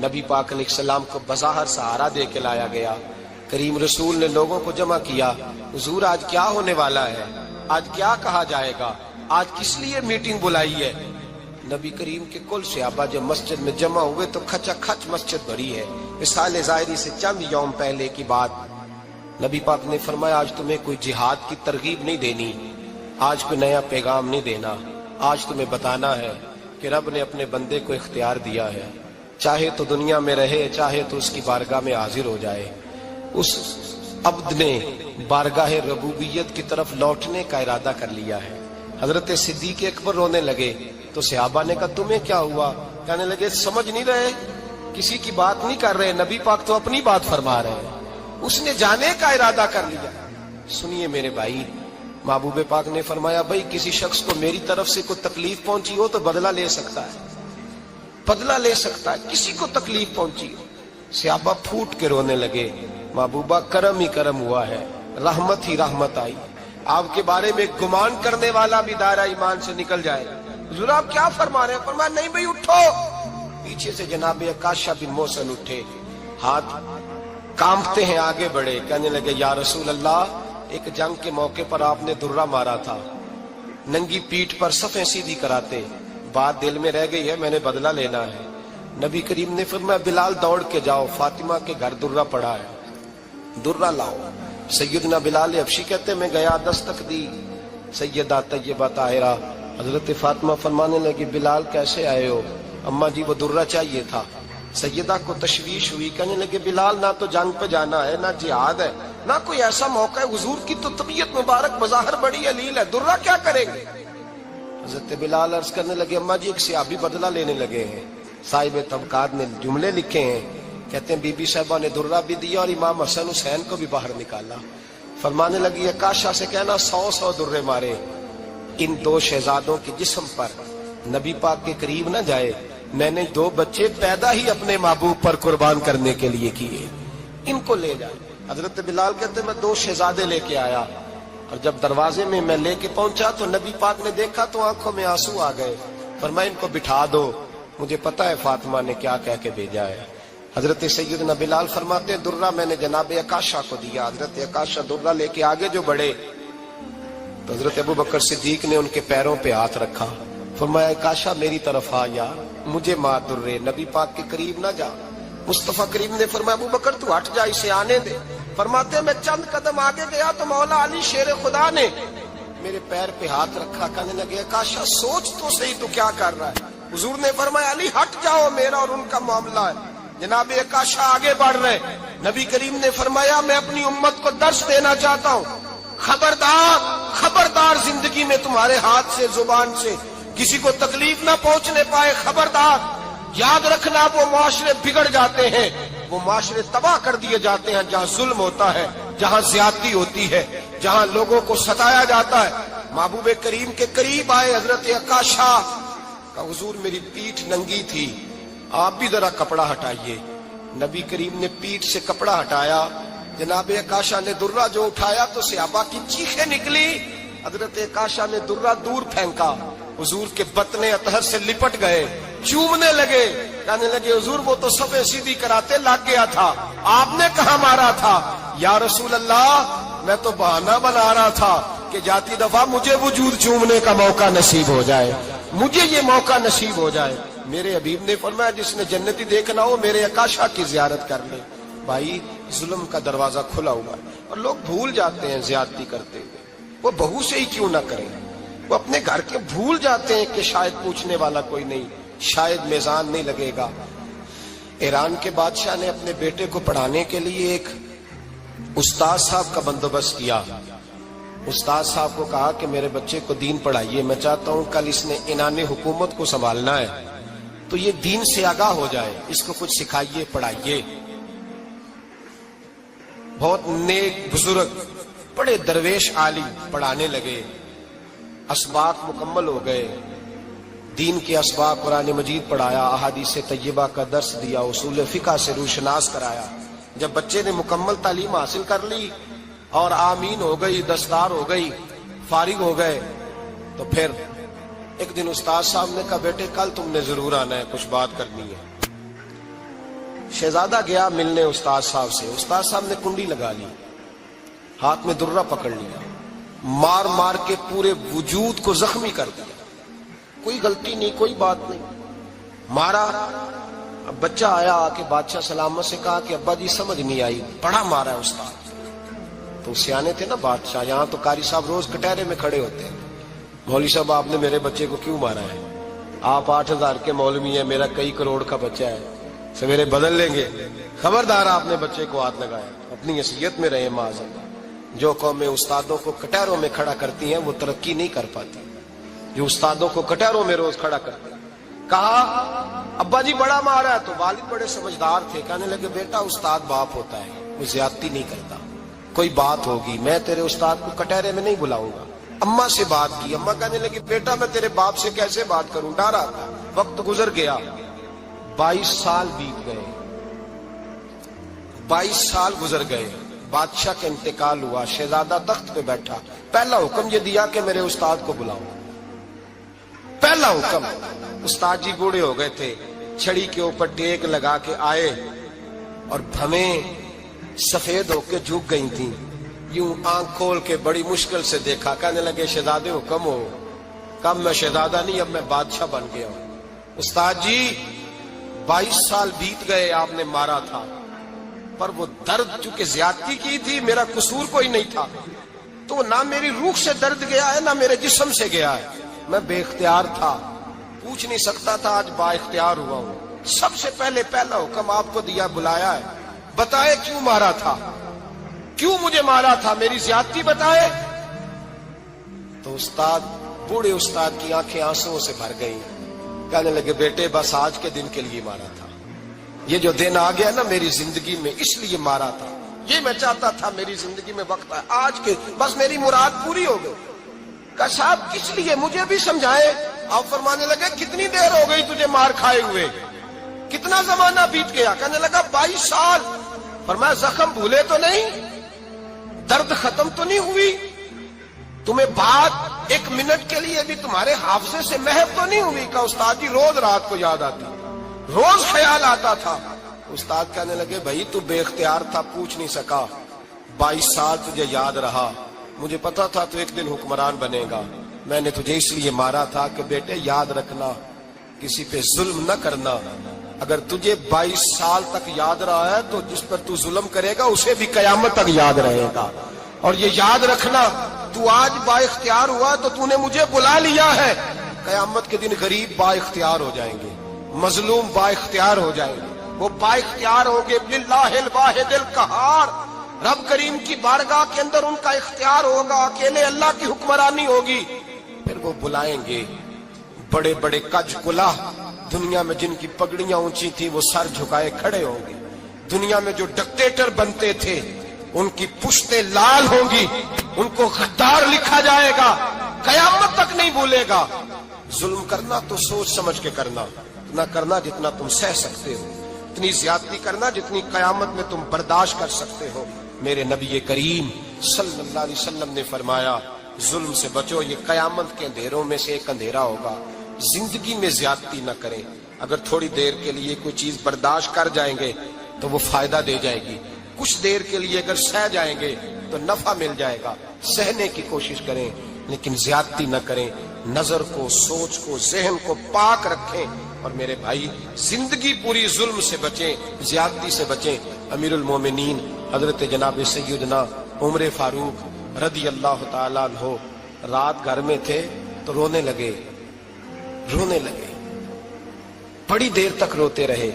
نبی پاک علیہ السلام کو بظاہر سہارا دے کے لایا گیا۔ کریم رسول نے لوگوں کو جمع کیا، حضور آج کیا ہونے والا ہے، آج کیا کہا جائے گا، آج کس لیے میٹنگ بلائی ہے؟ نبی کریم کے کل صحابہ جب مسجد میں جمع ہوئے تو کھچا کھچ مسجد بھری ہے۔ وصال ظاہری سے چند یوم پہلے کی بات، نبی پاک نے فرمایا آج تمہیں کوئی جہاد کی ترغیب نہیں دینی، آج کوئی نیا پیغام نہیں دینا، آج تمہیں بتانا ہے کہ رب نے اپنے بندے کو اختیار دیا ہے، چاہے تو دنیا میں رہے، چاہے تو اس کی بارگاہ میں حاضر ہو جائے۔ اس عبد نے بارگاہ ربوبیت کی طرف لوٹنے کا ارادہ کر لیا ہے۔ حضرت صدیق اکبر رونے لگے تو صحابہ نے کہا تمہیں کیا ہوا؟ کہنے لگے سمجھ نہیں رہے، کسی کی بات نہیں کر رہے، نبی پاک تو اپنی بات فرما رہے ہیں، اس نے جانے کا ارادہ کر لیا۔ سنیے میرے بھائی، محبوب پاک نے فرمایا بھائی کسی شخص کو میری طرف سے کوئی تکلیف پہنچی ہو تو بدلہ لے سکتا ہے، بدلہ لے سکتا ہے، کسی کو تکلیف پہنچی ہو۔ صحابہ پھوٹ کے رونے لگے، محبوبہ کرم ہی کرم ہوا ہے، رحمت ہی رحمت آئی، آپ کے بارے میں گمان کرنے والا بھی دائرہ ایمان سے نکل جائے گا۔ حضور آپ کیا فرما رہے ہیں؟ فرمایا نہیں بھائی اٹھو۔ پیچھے سے جناب عکاشہ بن محصن اٹھے، ہاتھ کانپتے ہیں، آگے بڑھے، کہنے لگے یا رسول اللہ، ایک جنگ کے موقع پر آپ نے درہ مارا تھا، ننگی پیٹھ پر صفیں سیدھی کراتے، بات دل میں رہ گئی ہے، میں نے بدلہ لینا ہے۔ نبی کریم نے فرمایا بلال دوڑ کے جاؤ، فاطمہ کے گھر درہ پڑا ہے، درہ لاؤ۔ سیدنا بلال حبشی کہتے میں گیا، دستک دی سیدہ طیبہ طاہرہ، حضرت فاطمہ فرمانے لگی بلال کیسے آئے ہو؟ اماں جی وہ درہ چاہیے تھا۔ سیدہ کو تشویش ہوئی، کہنے لگے بلال نہ تو جنگ پہ جانا ہے، نہ جہاد ہے، نہ کوئی ایسا موقع ہے، حضور کی تو طبیعت مبارک بظاہر بڑی علیل ہے، درہ کیا کریں گے؟ حضرت بلال عرض کرنے لگے اماں جی ایک صحابی بدلہ لینے لگے ہیں، صاحب طبقات نے جملے لکھے ہیں، کہتے ہیں بی بی صاحبہ نے درہ بھی دیا اور امام حسن حسین کو بھی باہر نکالا۔ فرمانے لگی عکاشہ سے کہنا 100 درے مارے، ان دو شہزادوں کے جسم پر نبی پاک کے قریب نہ جائے، میں نے 2 بچے پیدا ہی اپنے محبوب پر قربان کرنے کے لیے کیے، ان کو لے جائے۔ حضرت بلال کہتے میں 2 شہزادے لے کے آیا، اور جب دروازے میں میں لے کے پہنچا تو نبی پاک نے دیکھا تو آنکھوں میں آنسو آ گئے۔ فرمایا ان کو بٹھا دو، مجھے پتا ہے فاطمہ نے کیا کہہ کے بھیجا ہے۔ حضرت سیدنا بلال فرماتے ہیں درہ میں نے جناب عکاشہ کو دیا، حضرت عکاشہ درہ لے کے آگے جو بڑھے تو حضرت ابو بکر صدیق نے ان کے پیروں پہ ہاتھ رکھا، فرمایا عکاشہ میری طرف آ یار، مجھے مار درے، نبی پاک کے قریب نہ جا۔ مصطفیٰ کریم نے فرمایا ابو بکر تو ہٹ جا، اسے آنے دے۔ فرماتے ہیں میں چند قدم آگے گیا تو مولا علی شیر خدا نے میرے پیر پہ ہاتھ رکھا، کہنے لگے عکاشہ سوچ تو صحیح تو کیا کر رہا ہے؟ حضور نے فرمایا علی ہٹ جاؤ، میرا اور ان کا معاملہ ہے۔ جناب عکاشہ آگے بڑھ رہے، نبی کریم نے فرمایا میں اپنی امت کو درس دینا چاہتا ہوں، خبردار خبردار زندگی میں تمہارے ہاتھ سے زبان سے کسی کو تکلیف نہ پہنچنے پائے، خبردار یاد رکھنا وہ معاشرے بگڑ جاتے ہیں، وہ معاشرے تباہ کر دیے جاتے ہیں جہاں ظلم ہوتا ہے، جہاں زیادتی ہوتی ہے، جہاں لوگوں کو ستایا جاتا ہے۔ محبوب کریم کے قریب آئے حضرت عکاشہ کہ حضور میری پیٹھ ننگی تھی، آپ بھی ذرا کپڑا ہٹائیے۔ نبی کریم نے پیٹھ سے کپڑا ہٹایا، جناب عکاشہ نے درہ جو اٹھایا تو صحابہ کی چیخیں نکلی، حضرت عکاشہ نے درہ دور پھینکا، حضور کے بطن اطہر سے لپٹ گئے، چومنے لگے، کہنے لگے حضور وہ تو صفیں سیدھی کراتے لگ گیا تھا، آپ نے کہاں مارا تھا؟ یا رسول اللہ میں تو بہانہ بنا رہا تھا کہ جاتی دفعہ مجھے وجود چومنے کا موقع نصیب ہو جائے، مجھے یہ موقع نصیب ہو جائے۔ میرے حبیب نے فرمایا جس نے جنتی دیکھنا ہو میرے عکاشہ کی زیارت کر لے۔ بھائی ظلم کا دروازہ کھلا ہوا ہے اور لوگ بھول جاتے ہیں زیادتی کرتے ہوئے، وہ بہو سے ہی کیوں نہ کریں، وہ اپنے گھر کے بھول جاتے ہیں کہ شاید پوچھنے والا کوئی نہیں، شاید میزان نہیں لگے گا۔ ایران کے بادشاہ نے اپنے بیٹے کو پڑھانے کے لیے ایک استاد صاحب کا بندوبست کیا۔ استاد صاحب کو کہا کہ میرے بچے کو دین پڑھائیے، میں چاہتا ہوں کل اس نے عنان حکومت کو سنبھالنا ہے تو یہ دین سے آگاہ ہو جائے، اس کو کچھ سکھائیے، پڑھائیے۔ بہت نیک بزرگ بڑے درویش عالم پڑھانے لگے، اسباق مکمل ہو گئے، دین کے اسباق قرآن مجید پڑھایا، احادیث طیبہ کا درس دیا، اصول فقہ سے روشناس کرایا۔ جب بچے نے مکمل تعلیم حاصل کر لی اور آمین ہو گئی، دستار ہو گئی، فارغ ہو گئے تو پھر ایک دن استاد صاحب نے کہا بیٹے کل تم نے ضرور آنا ہے، کچھ بات کرنی ہے۔ شہزادہ گیا ملنے استاد صاحب سے، استاد صاحب نے کنڈی لگا لی، ہاتھ میں درہ پکڑ لیا، مار مار کے پورے وجود کو زخمی کر دیا، کوئی غلطی نہیں، کوئی بات نہیں، مارا۔ اب بچہ آیا آ کے بادشاہ سلامت سے کہا کہ ابا جی سمجھ نہیں آئی، بڑا مارا ہے استاد۔ تو سیانے تھے نا بادشاہ، یہاں تو قاری صاحب روز کٹہرے میں کھڑے ہوتے ہیں، مولوی صاحب آپ نے میرے بچے کو کیوں مارا ہے؟ آپ 8,000 کے مولوی ہیں، میرا کئی کروڑ کا بچہ ہے، سویرے بدل لیں گے، خبردار آپ نے بچے کو ہاتھ لگایا، اپنی حیثیت میں رہے معاذ اللہ۔ جو قومیں استادوں کو کٹہروں میں کھڑا کرتی ہیں وہ ترقی نہیں کر پاتی، جو استادوں کو کٹہروں میں روز کھڑا کرتے ہیں۔ کہا ابا جی بڑا مارا ہے، تو والد بڑے سمجھدار تھے، کہنے لگے بیٹا استاد باپ ہوتا ہے، وہ زیادتی نہیں کرتا، کوئی بات ہوگی میں تیرے استاد کو کٹہرے میں نہیں بلاؤں گا۔ اماں سے بات کی، اماں کہنے لگی بیٹا میں تیرے باپ سے کیسے بات کروں، ڈرا تھا۔ وقت گزر گیا، 22 سال بیت گئے، 22 سال گزر گئے، بادشاہ کا انتقال ہوا، شہزادہ تخت پہ بیٹھا، پہلا حکم یہ دیا کہ میرے استاد کو بلاؤ، پہلا حکم۔ استاد جی بوڑھے ہو گئے تھے، چھڑی کے اوپر ٹیک لگا کے آئے اور بھویں سفید ہو کے جھک گئی تھیں، یوں آنکھ کھول کے بڑی مشکل سے دیکھا، کہنے لگے شہزادے حکم ہو۔ کب میں شہزادہ نہیں، اب میں بادشاہ بن گیا ہوں۔ استاد جی 22 سال بیت گئے، آپ نے مارا تھا، پر وہ درد چونکہ زیادتی کی تھی، میرا قصور کوئی نہیں تھا، تو نہ میری روح سے درد گیا ہے نہ میرے جسم سے گیا ہے، میں بے اختیار تھا، پوچھ نہیں سکتا تھا، آج با اختیار ہوا ہوں۔ سب سے پہلے پہلا حکم آپ کو دیا، بلایا ہے، بتائے کیوں مارا تھا، کیوں مجھے مارا تھا، میری زیادتی بتائے۔ تو استاد، بوڑھے استاد کی آنکھیں آنسوؤں سے بھر گئی، کہنے لگے بیٹے بس آج کے دن کے لیے مارا تھا، یہ جو دن آ گیا نا میری زندگی میں اس لیے مارا تھا، یہ میں چاہتا تھا میری زندگی میں وقت آئے، آج کے بس میری مراد پوری ہو گئی۔ کہا صاحب کس لیے، مجھے بھی سمجھائے۔ آپ فرمانے لگے کتنی دیر ہو گئی تجھے مار کھائے ہوئے، کتنا زمانہ بیت گیا؟ کہنے لگا 22 سال۔ فرمایا زخم بھولے تو نہیں، درد ختم تو نہیں ہوئی، تمہیں بات 1 منٹ کے لیے بھی تمہارے حافظے سے محو تو نہیں ہوئی؟ کہا استاد جی روز رات کو یاد آتی، روز خیال آتا تھا۔ استاد کہنے لگے بھائی تو بے اختیار تھا، پوچھ نہیں سکا، 22 سال تجھے یاد رہا، مجھے پتا تھا تو ایک دن حکمران بنے گا، میں نے تجھے اس لیے مارا تھا کہ بیٹے یاد رکھنا، کسی پہ ظلم نہ کرنا، اگر تجھے 22 سال تک یاد رہا ہے تو جس پر تو ظلم کرے گا اسے بھی قیامت تک یاد رہے گا، اور یہ یاد رکھنا تو آج با اختیار ہوا تو تو نے مجھے بلا لیا ہے، قیامت کے دن غریب با اختیار ہو جائیں گے، مظلوم با اختیار ہو جائیں گے، وہ با اختیار ہوں گے، للہ الواحد القہار، رب کریم کی بارگاہ کے اندر ان کا اختیار ہوگا، اکیلے اللہ کی حکمرانی ہوگی، پھر وہ بلائیں گے، بڑے بڑے کج کلہ دنیا میں جن کی پگڑیاں اونچی تھی وہ سر جھکائے کھڑے ہوں گے، دنیا میں جو ڈکٹیٹر بنتے تھے ان کی پشتیں لال ہوں گی، ان کو غدار لکھا جائے گا، قیامت تک نہیں بھولے گا۔ ظلم کرنا تو سوچ سمجھ کے کرنا، اتنا کرنا جتنا تم سہ سکتے ہو، اتنی زیادتی کرنا جتنی قیامت میں تم برداشت کر سکتے ہو۔ میرے نبی کریم صلی اللہ علیہ وسلم نے فرمایا ظلم سے بچو، یہ قیامت کے اندھیروں میں سے ایک اندھیرا ہوگا، زندگی میں زیادتی نہ کریں، اگر تھوڑی دیر کے لیے کوئی چیز برداشت کر جائیں گے تو وہ فائدہ دے جائے گی، کچھ دیر کے لیے اگر سہ جائیں گے تو نفع مل جائے گا، سہنے کی کوشش کریں لیکن زیادتی نہ کریں، نظر کو، سوچ کو، ذہن کو پاک رکھیں، اور میرے بھائی زندگی پوری ظلم سے بچیں، زیادتی سے بچیں۔ امیر المومنین حضرت جناب سیدنا عمر فاروق رضی اللہ تعالیٰ عنہ رات گھر میں تھے تو رونے لگے، بڑی دیر تک روتے رہے،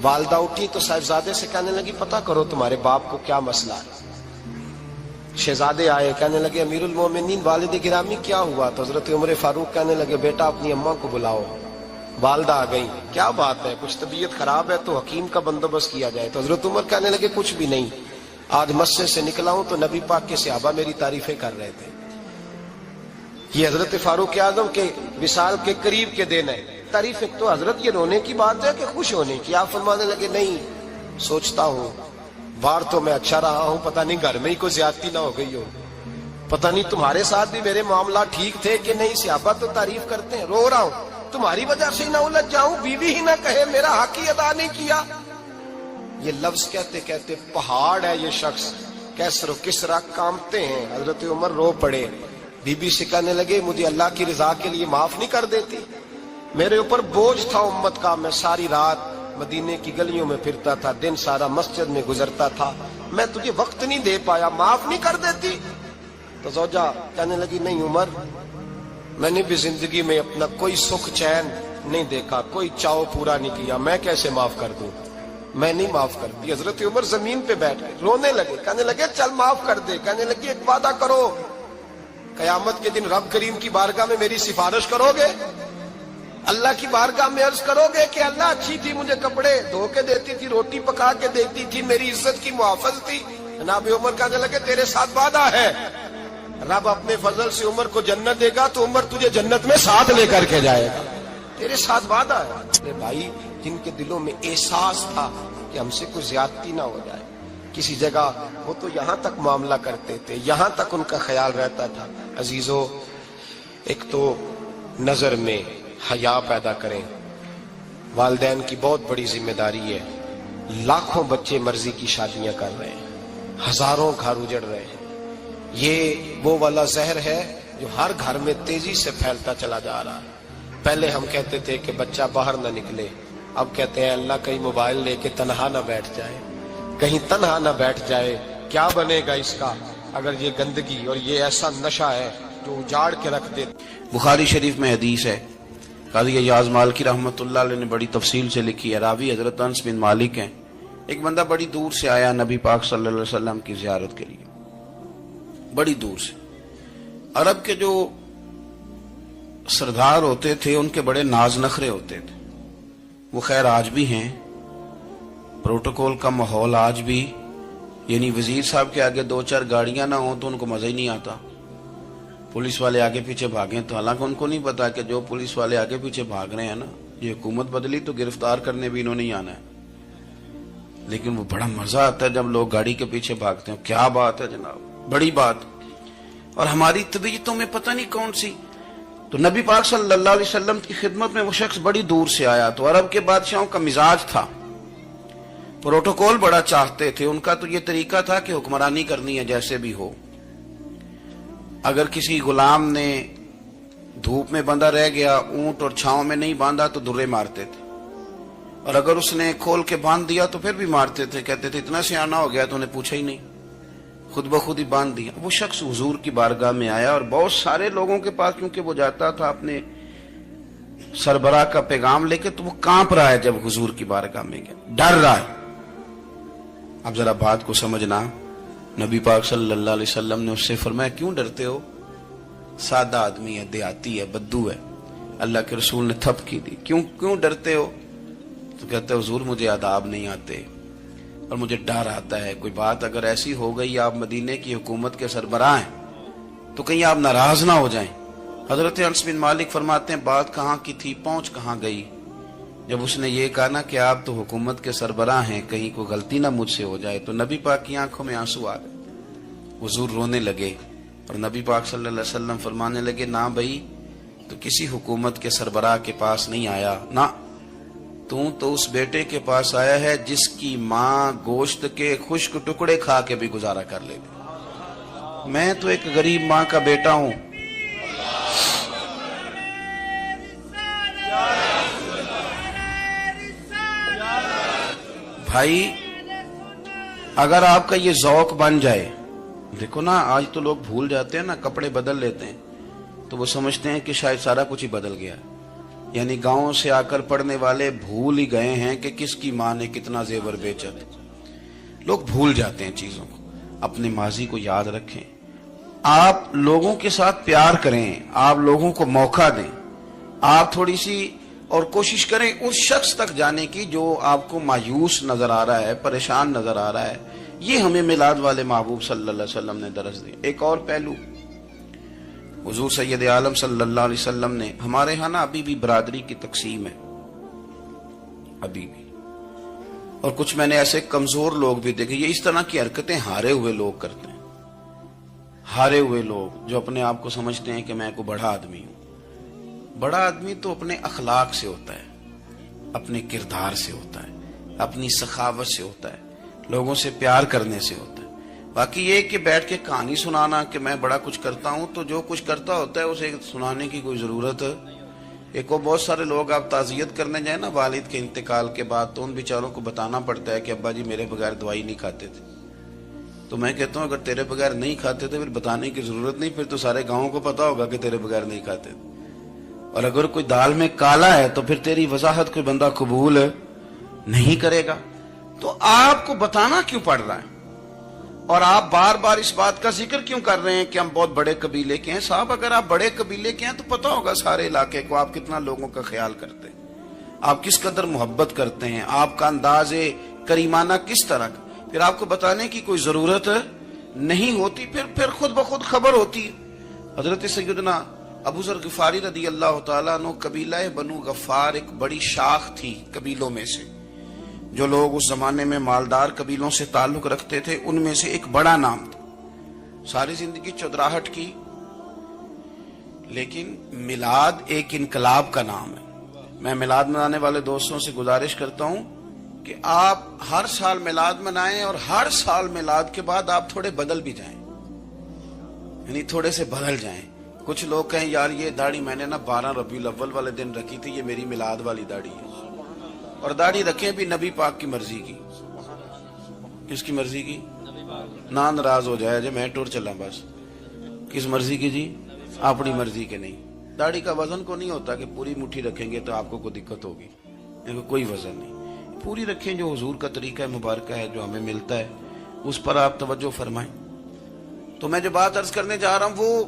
والدہ اٹھی تو صاحبزادے سے کہنے لگی پتہ کرو تمہارے باپ کو کیا مسئلہ ہے۔ شہزادے آئے، کہنے لگے امیر المومنین والد گرامی کیا ہوا؟ تو حضرت عمر فاروق کہنے لگے بیٹا اپنی اماں کو بلاؤ۔ والدہ آ گئی، کیا بات ہے، کچھ طبیعت خراب ہے تو حکیم کا بندوبست کیا جائے۔ تو حضرت عمر کہنے لگے کچھ بھی نہیں، آج مسجد سے نکلا ہوں تو نبی پاک کے صحابہ میری تعریفیں کر رہے تھے۔ یہ حضرت فاروق اعظم کے وصال کے قریب کے دن ہے، تعریفیں تو حضرت یہ رونے کی بات ہے کہ خوش ہونے کی؟ آپ فرمانے لگے نہیں، سوچتا ہوں باہر تو میں اچھا رہا ہوں، پتہ نہیں گھر میں ہی کوئی زیادتی نہ ہو گئی ہو، پتہ نہیں تمہارے ساتھ بھی میرے معاملات ٹھیک تھے کہ نہیں، صحابہ تو تعریف کرتے ہیں، رو رہا ہوں تمہاری وجہ سے نہ الجھ جاؤں، بیوی ہی نہ کہے میرا حق ہی ادا نہیں کیا۔ یہ لفظ کہتے کہتے پہاڑ ہے یہ شخص، کیسر و کسرا کانپتے ہیں۔ حضرت عمر رو پڑے، بی بی سے کہنے لگے مجھے اللہ کی رضا کے لیے معاف نہیں کر دیتی؟ میرے اوپر بوجھ تھا امت کا، میں ساری رات مدینے کی گلیوں میں پھرتا تھا، دن سارا مسجد میں گزرتا تھا، میں تجھے وقت نہیں دے پایا، معاف نہیں کر دیتی؟ تو زوجہ کہنے لگی نہیں عمر، میں نے بھی زندگی میں اپنا کوئی سکھ چین نہیں دیکھا، کوئی چاؤ پورا نہیں کیا، میں کیسے معاف کر دوں؟ میں نہیں معاف کرتی۔ حضرت عمر زمین پہ بیٹھ گئے، رونے لگے، کہنے لگے چل معاف کر دے۔ کہنے لگی ایک وعدہ کرو، قیامت کے دن رب کریم کی بارگاہ میں میری سفارش کرو گے؟ اللہ کی بارگاہ میں عرض کرو گے کہ اللہ اچھی تھی، مجھے کپڑے دھو کے دیتی تھی، روٹی پکا کے دیتی تھی، میری عزت کی محافظ تھی؟ جناب عمر کہنے لگے تیرے ساتھ وعدہ ہے، رب اپنے فضل سے عمر کو جنت دے گا تو عمر تجھے جنت میں ساتھ لے کر کے جائے گا، تیرے ساتھ وعدہ ہے۔ میرے بھائی جن کے دلوں میں احساس تھا کہ ہم سے کوئی زیادتی نہ ہو جائے کسی جگہ، وہ تو یہاں تک معاملہ کرتے تھے، یہاں تک ان کا خیال رہتا تھا۔ عزیزو، ایک تو نظر میں حیا پیدا کریں، والدین کی بہت بڑی ذمہ داری ہے۔ لاکھوں بچے مرضی کی شادیاں کر رہے ہیں، ہزاروں گھر اجڑ رہے ہیں، یہ وہ والا زہر ہے جو ہر گھر میں تیزی سے پھیلتا چلا جا رہا ہے۔ پہلے ہم کہتے تھے کہ بچہ باہر نہ نکلے، اب کہتے ہیں اللہ کہیں موبائل لے کے تنہا نہ بیٹھ جائے، کہیں تنہا نہ بیٹھ جائے، کیا بنے گا اس کا اگر یہ گندگی اور یہ ایسا نشہ ہے جو اجاڑ کے رکھ دے۔ بخاری شریف میں حدیث ہے، قاضی ایاز مالکی رحمۃ اللہ علیہ نے بڑی تفصیل سے لکھی ہے، راوی حضرت انس بن مالک ہیں۔ ایک بندہ بڑی دور سے آیا نبی پاک صلی اللہ علیہ وسلم کی زیارت کے لیے، بڑی دور سے۔ عرب کے جو سردار ہوتے تھے ان کے بڑے ناز نخرے ہوتے تھے، وہ خیر آج بھی ہیں، پروٹوکول کا ماحول آج بھی، یعنی وزیر صاحب کے آگے دو چار گاڑیاں نہ ہوں تو ان کو مزہ ہی نہیں آتا، پولیس والے آگے پیچھے بھاگیں تو، حالانکہ ان کو نہیں پتا کہ جو پولیس والے آگے پیچھے بھاگ رہے ہیں نا، یہ حکومت بدلی تو گرفتار کرنے بھی انہوں نے آنا ہے، لیکن وہ بڑا مزہ آتا ہے جب لوگ گاڑی کے پیچھے بھاگتے ہیں۔ کیا بات ہے جناب، بڑی بات۔ اور ہماری طبیعتوں میں پتہ نہیں کون سی، تو نبی پاک صلی اللہ علیہ وسلم کی خدمت میں وہ شخص بڑی دور سے آیا، تو عرب کے بادشاہوں کا مزاج تھا، پروٹوکول بڑا چاہتے تھے، ان کا تو یہ طریقہ تھا کہ حکمرانی کرنی ہے جیسے بھی ہو۔ اگر کسی غلام نے دھوپ میں بندھا رہ گیا، اونٹ اور چھاؤں میں نہیں باندھا تو درے مارتے تھے، اور اگر اس نے کھول کے باندھ دیا تو پھر بھی مارتے تھے، کہتے تھے اتنا سیانا ہو گیا تو انہیں پوچھا ہی نہیں، خود بخود ہی باندھ دیا۔ وہ شخص حضور کی بارگاہ میں آیا اور بہت سارے لوگوں کے پاس کیونکہ وہ جاتا تھا اپنے سربراہ کا پیغام لے کے، تو وہ کانپ رہا ہے جب حضور کی بارگاہ میں گیا، ڈر رہا ہے۔ اب ذرا بات کو سمجھنا، نبی پاک صلی اللہ علیہ وسلم نے اس سے فرمایا کیوں ڈرتے ہو؟ سادہ آدمی ہے، دیہاتی ہے، بدو ہے۔ اللہ کے رسول نے تھپ کی دی، کیوں ڈرتے ہو؟ تو کہتے حضور مجھے آداب نہیں آتے اور مجھے ڈر آتا ہے، کوئی بات اگر ایسی ہو گئی آپ مدینے کی حکومت کے سربراہ ہیں تو کہیں آپ ناراض نہ ہو جائیں۔ حضرت انس بن مالک فرماتے ہیں بات کہاں کی تھی پہنچ کہاں گئی، جب اس نے یہ کہا نا کہ آپ تو حکومت کے سربراہ ہیں، کہیں کوئی غلطی نہ مجھ سے ہو جائے، تو نبی پاک کی آنکھوں میں آنسو آ گئے، حضور رونے لگے، اور نبی پاک صلی اللہ علیہ وسلم فرمانے لگے نہ بھائی تو کسی حکومت کے سربراہ کے پاس نہیں آیا، نہ تو اس بیٹے کے پاس آیا ہے جس کی ماں گوشت کے خشک ٹکڑے کھا کے بھی گزارا کر لیتی۔ میں تو ایک غریب ماں کا بیٹا ہوں، بھائی اگر آپ کا یہ ذوق بن جائے، دیکھو نا آج تو لوگ بھول جاتے ہیں نا، کپڑے بدل لیتے ہیں تو وہ سمجھتے ہیں کہ شاید سارا کچھ ہی بدل گیا، یعنی گاؤں سے آ کر پڑھنے والے بھول ہی گئے ہیں کہ کس کی ماں نے کتنا زیور بیچا تھا۔ لوگ بھول جاتے ہیں چیزوں کو، اپنے ماضی کو یاد رکھیں، آپ لوگوں کے ساتھ پیار کریں، آپ لوگوں کو موقع دیں، آپ تھوڑی سی اور کوشش کریں اس شخص تک جانے کی جو آپ کو مایوس نظر آ رہا ہے، پریشان نظر آ رہا ہے۔ یہ ہمیں میلاد والے محبوب صلی اللہ علیہ وسلم نے درس دی۔ ایک اور پہلو، حضور سید عالم صلی اللہ علیہ وسلم نے، ہمارے ہاں نا ابھی بھی برادری کی تقسیم ہے، ابھی بھی، اور کچھ میں نے ایسے کمزور لوگ بھی دیکھے، یہ اس طرح کی حرکتیں ہارے ہوئے لوگ کرتے ہیں، ہارے ہوئے لوگ جو اپنے آپ کو سمجھتے ہیں کہ میں کوئی بڑا آدمی ہوں۔ بڑا آدمی تو اپنے اخلاق سے ہوتا ہے، اپنے کردار سے ہوتا ہے، اپنی سخاوت سے ہوتا ہے، لوگوں سے پیار کرنے سے ہوتا ہے۔ باقی یہ کہ بیٹھ کے کہانی سنانا کہ میں بڑا کچھ کرتا ہوں، تو جو کچھ کرتا ہوتا ہے اسے سنانے کی کوئی ضرورت ہے؟ ایک وہ بہت سارے لوگ آپ تعزیت کرنے جائیں نا والد کے انتقال کے بعد، تو ان بیچاروں کو بتانا پڑتا ہے کہ ابا جی میرے بغیر دوائی نہیں کھاتے تھے۔ تو میں کہتا ہوں اگر تیرے بغیر نہیں کھاتے تھے پھر بتانے کی ضرورت نہیں، پھر تو سارے گاؤں کو پتا ہوگا کہ تیرے بغیر نہیں کھاتے تھے۔ اور اگر کوئی دال میں کالا ہے تو پھر تیری وضاحت کوئی بندہ قبول نہیں کرے گا۔ تو آپ کو بتانا کیوں پڑ رہا ہے؟ اور آپ بار بار اس بات کا ذکر کیوں کر رہے ہیں کہ ہم بہت بڑے قبیلے کے ہیں؟ صاحب اگر آپ بڑے قبیلے کے ہیں تو پتا ہوگا سارے علاقے کو آپ کتنا لوگوں کا خیال کرتے ہیں، آپ کس قدر محبت کرتے ہیں، آپ کا انداز کریمانہ کس طرح کا، پھر آپ کو بتانے کی کوئی ضرورت نہیں ہوتی، پھر خود بخود خبر ہوتی ہے۔ حضرت سیدنا ابو ذر غفاری رضی اللہ تعالیٰ عنہ، قبیلہ بنو غفار ایک بڑی شاخ تھی قبیلوں میں سے، جو لوگ اس زمانے میں مالدار قبیلوں سے تعلق رکھتے تھے ان میں سے ایک بڑا نام تھا۔ ساری زندگی چودراہٹ کی، لیکن میلاد ایک انقلاب کا نام ہے۔ میں میلاد منانے والے دوستوں سے گزارش کرتا ہوں کہ آپ ہر سال میلاد منائیں، اور ہر سال میلاد کے بعد آپ تھوڑے بدل بھی جائیں، یعنی تھوڑے سے بدل جائیں۔ کچھ لوگ کہیں یار یہ داڑھی میں نے نا 12 ربیع الاول والے دن رکھی تھی، یہ میری میلاد والی داڑھی ہے۔ اور داڑھی رکھیں بھی نبی پاک کی مرضی کی۔ کس کی مرضی کی؟ نہ ناراض ہو جائے جی میں ٹور چلا، بس کس مرضی کی جی؟ اپنی مرضی کے نہیں۔ داڑھی کا وزن کو نہیں ہوتا کہ پوری مٹھی رکھیں گے تو آپ کو کوئی دقت ہوگی، کوئی وزن نہیں، پوری رکھیں، جو حضور کا طریقہ مبارکہ ہے جو ہمیں ملتا ہے اس پر آپ توجہ فرمائیں۔ تو میں جو بات عرض کرنے جا رہا ہوں وہ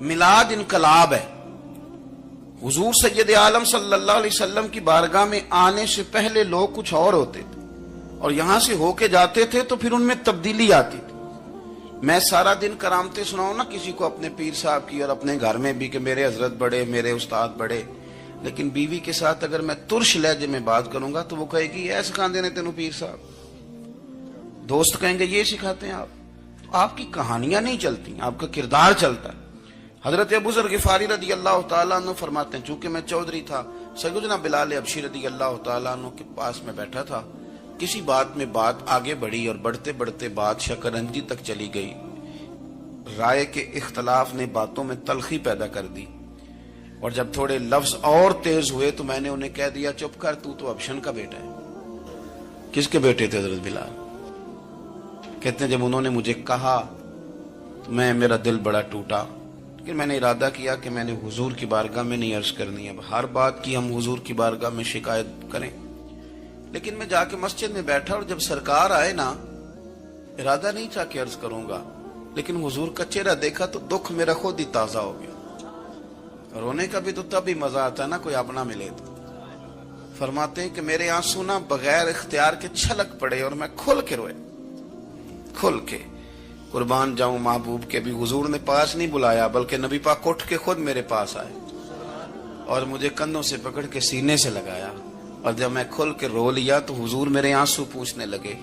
میلاد انقلاب ہے۔ حضور سید عالم صلی اللہ علیہ وسلم کی بارگاہ میں آنے سے پہلے لوگ کچھ اور ہوتے تھے، اور یہاں سے ہو کے جاتے تھے تو پھر ان میں تبدیلی آتی تھی۔ میں سارا دن کرامتیں سناؤں نا کسی کو اپنے پیر صاحب کی، اور اپنے گھر میں بھی کہ میرے حضرت بڑے، میرے استاد بڑے، لیکن بیوی کے ساتھ اگر میں ترش لہجے میں بات کروں گا تو وہ کہے گی یہ سکھاندے نے تینوں پیر صاحب۔ دوست کہیں گے یہ سکھاتے ہیں آپ۔ تو آپ کی کہانیاں نہیں چلتی، آپ کا کردار چلتا ہے۔ حضرت ابو ذر غفاری رضی اللہ تعالیٰ عنہ فرماتے ہیں چونکہ میں چودھری تھا، سیدنا بلال حبشی رضی اللہ تعالیٰ عنہ کے پاس میں بیٹھا تھا، کسی بات میں بات آگے بڑھی اور بڑھتے بڑھتے بات شکرنجی تک چلی گئی۔ رائے کے اختلاف نے باتوں میں تلخی پیدا کر دی، اور جب تھوڑے لفظ اور تیز ہوئے تو میں نے انہیں کہہ دیا چپ کر، تو ابشن کا بیٹا ہے۔ کس کے بیٹے تھے حضرت بلال؟ کہتے ہیں جب انہوں نے مجھے کہا تو میرا دل بڑا ٹوٹا، لیکن میں نے ارادہ کیا کہ میں نے حضور کی بارگاہ میں نہیں عرض کرنی، اب ہر بات کی ہم حضور کی بارگاہ میں شکایت کریں۔ لیکن میں جا کے مسجد میں بیٹھا، اور جب سرکار آئے نا، ارادہ نہیں تھا کہ عرض کروں گا، لیکن حضور کا چہرہ دیکھا تو دکھ میرا خود ہی تازہ ہو گیا۔ رونے کا بھی تو تب ہی مزہ آتا ہے نا کوئی اپنا ملے تو۔ فرماتے ہیں کہ میرے آنسو نا بغیر اختیار کے چھلک پڑے، اور میں کھل کے روئے، کھل کے۔ قربان جاؤں محبوب کے بھی حضور نے پاس نہیں بلایا، بلکہ نبی پاک اٹھ کے خود میرے پاس آئے اور مجھے کندھوں سے پکڑ کے سینے سے لگایا، اور جب میں کھل کے رو لیا تو حضور میرے آنسو پوچھنے لگے۔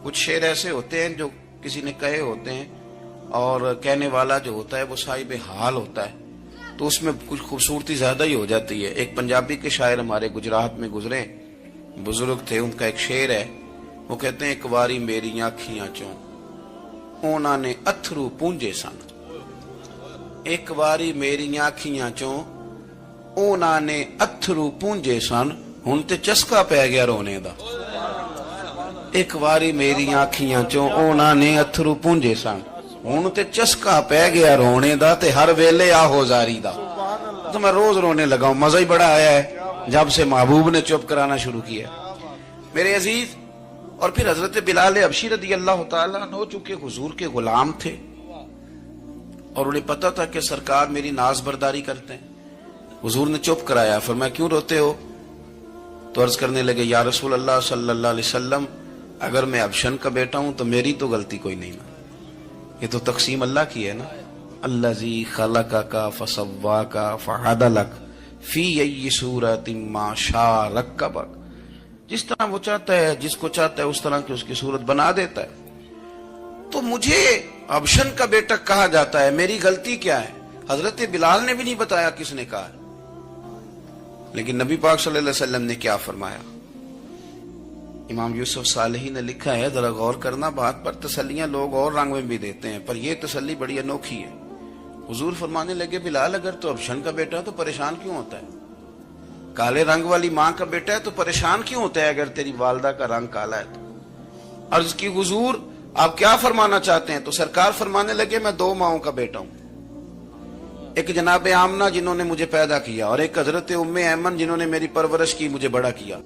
کچھ شعر ایسے ہوتے ہیں جو کسی نے کہے ہوتے ہیں، اور کہنے والا جو ہوتا ہے وہ صاحب حال ہوتا ہے، تو اس میں کچھ خوبصورتی زیادہ ہی ہو جاتی ہے۔ ایک پنجابی کے شاعر ہمارے گجرات میں گزرے، بزرگ تھے، ان کا ایک شعر ہے، وہ کہتے ہیں ایک واری میری آنکھیاں چوں اونا نے اتھرو پونجے سن، ایک واری میری آنکھیاں چوں اونا نے اتھرو پونجے سن، ہن تے چسکا پی گیا رونے دا۔ ایک واری میری آنکھیاں چوں اونا نے اتھرو پونجے سن، ہن تے چسکا پی گیا رونے دا، تے ہر ویلے آہو زاری دا۔ تو میں روز رونے لگا ہوں، مزہ ہی بڑا آیا ہے جب سے محبوب نے چپ کرانا شروع کیا۔ میرے عزیز، اور پھر حضرت بلال حبشی رضی اللہ تعالیٰ عنہ چونکہ حضور کے غلام تھے، اور انہیں پتا تھا کہ سرکار میری ناز برداری کرتے ہیں، حضور نے چپ کرایا۔ فرمایا کیوں روتے ہو؟ تو عرض کرنے لگے یا رسول اللہ صلی اللہ علیہ وسلم، اگر میں ابشن کا بیٹا ہوں تو میری تو غلطی کوئی نہیں نا، یہ تو تقسیم اللہ کی ہے نا۔ الذی خلقک فسواک فعدلک فی ای صورت ما شاء رکبک، جس طرح وہ چاہتا ہے، جس کو چاہتا ہے اس طرح کی اس کی صورت بنا دیتا ہے۔ تو مجھے ابشن کا بیٹا کہا جاتا ہے، میری غلطی کیا ہے؟ حضرت بلال نے بھی نہیں بتایا کس نے کہا، لیکن نبی پاک صلی اللہ علیہ وسلم نے کیا فرمایا؟ امام یوسف صالحی نے لکھا ہے، ذرا غور کرنا بات پر، تسلیاں لوگ اور رنگ میں بھی دیتے ہیں، پر یہ تسلی بڑی انوکھی ہے۔ حضور فرمانے لگے بلال اگر تو ابشن کا بیٹا تو پریشان کیوں ہوتا ہے؟ کالے رنگ والی ماں کا بیٹا ہے تو پریشان کیوں ہوتا ہے اگر تیری والدہ کا رنگ کالا ہے تو؟ عرض کی حضور آپ کیا فرمانا چاہتے ہیں؟ تو سرکار فرمانے لگے میں دو ماؤں کا بیٹا ہوں، ایک جناب آمنہ جنہوں نے مجھے پیدا کیا، اور ایک حضرت ام ایمن جنہوں نے میری پرورش کی، مجھے بڑا کیا۔